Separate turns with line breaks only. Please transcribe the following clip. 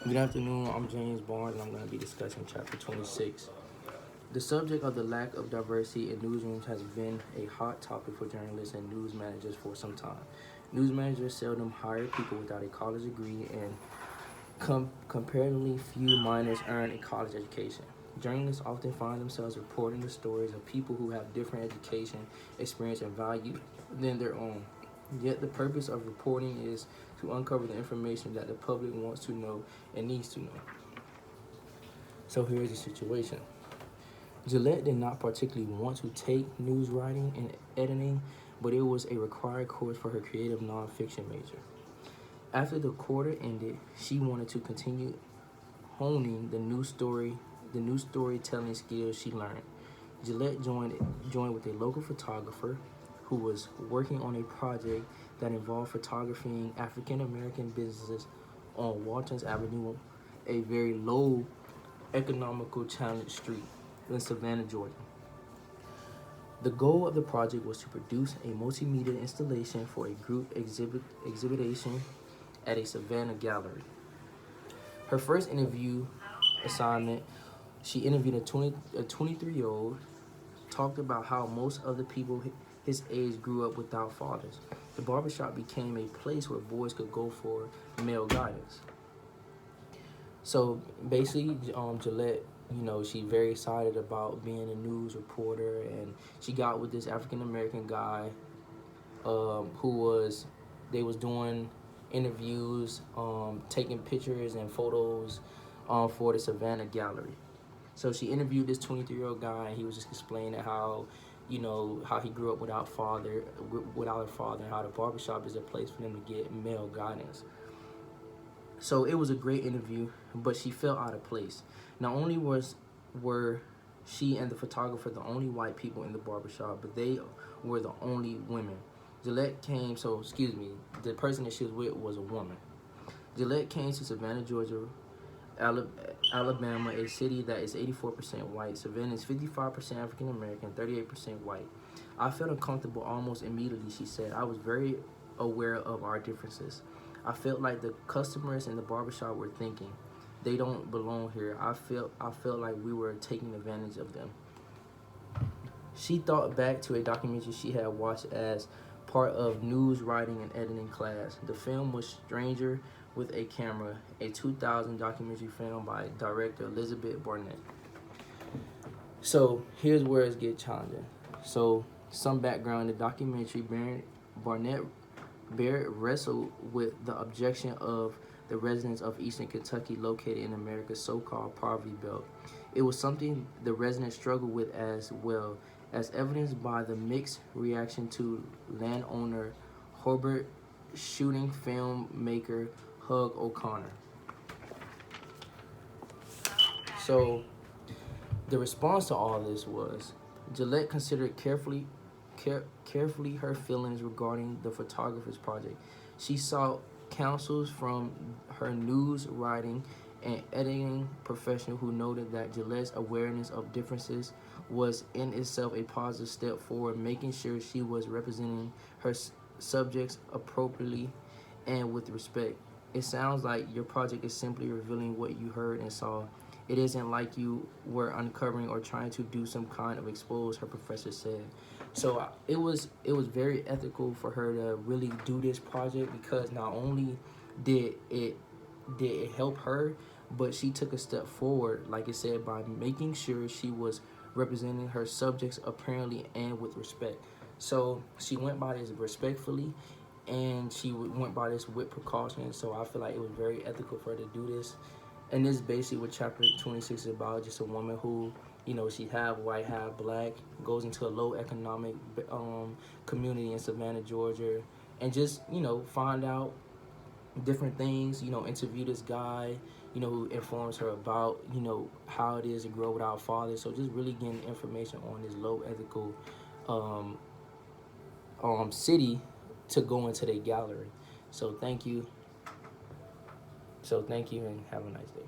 Good afternoon, I'm James Barnes and I'm going to be discussing chapter 26. The subject of the lack of diversity in newsrooms has been a hot topic for journalists and news managers for some time. News managers seldom hire people without a college degree, and comparatively few minors earn a college education. Journalists often find themselves reporting the stories of people who have different education, experience, and value than their own. Yet the purpose of reporting is to uncover the information that the public wants to know and needs to know. So here's the situation. Gillette did not particularly want to take news writing and editing, but it was a required course for her creative nonfiction major. After the quarter ended, she wanted to continue honing the new storytelling skills she learned. Gillette joined with a local photographer who was working on a project that involved photographing African American businesses on Walton's Avenue, a very low economical challenge street in Savannah, Georgia. The goal of the project was to produce a multimedia installation for a group exhibition at a Savannah gallery. Her first interview assignment, she interviewed a 23-year-old, talked about how most of the people his age grew up without fathers. The barbershop became a place where boys could go for male guidance. So basically, Gillette, she's very excited about being a news reporter, and she got with this African American guy, they was doing interviews, taking pictures and photos, for the Savannah Gallery. So she interviewed this 23-year-old guy, and he was just explaining how, how he grew up without a father, and how the barbershop is a place for them to get male guidance. So it was a great interview, but she felt out of place. Not only were she and the photographer the only white people in the barbershop, but they were the only women. The person that she was with was a woman. Gillette came to Savannah, Georgia, Alabama, a city that is 84% white. Savannah is 55% African American, 38% white. I felt uncomfortable almost immediately, she said. I was very aware of our differences. I felt like the customers in the barbershop were thinking, they don't belong here. I felt like we were taking advantage of them. She thought back to a documentary she had watched as part of news writing and editing class. The film was Stranger with a Camera, a 2000 documentary film by director Elizabeth Barnett. So here's where it gets challenging. So some background in the documentary, Barnett wrestled with the objection of the residents of Eastern Kentucky located in America's so-called poverty belt. It was something the residents struggled with as well, as evidenced by the mixed reaction to landowner Herbert shooting filmmaker Hugh O'Connor. So the response to all this was, Gillette considered carefully her feelings regarding the photographer's project. She sought counsels from her news writing and editing professional who noted that Gillette's awareness of differences was in itself a positive step forward, making sure she was representing her subjects appropriately and with respect. It sounds like your project is simply revealing what you heard and saw. It isn't like you were uncovering or trying to do some kind of expose, her professor said. So it was very ethical for her to really do this project, because not only did it help her, but she took a step forward, like I said, by making sure she was representing her subjects apparently and with respect. So she went by this respectfully, and she went by this with precaution. So I feel like it was very ethical for her to do this. And this is basically what chapter 26 is about. Just a woman who, she half white, half black, goes into a low economic community in Savannah, Georgia, and just, find out different things, interview this guy, who informs her about, how it is to grow without father. So just really getting information on this low ethical city to go into the gallery. So thank you. And have a nice day.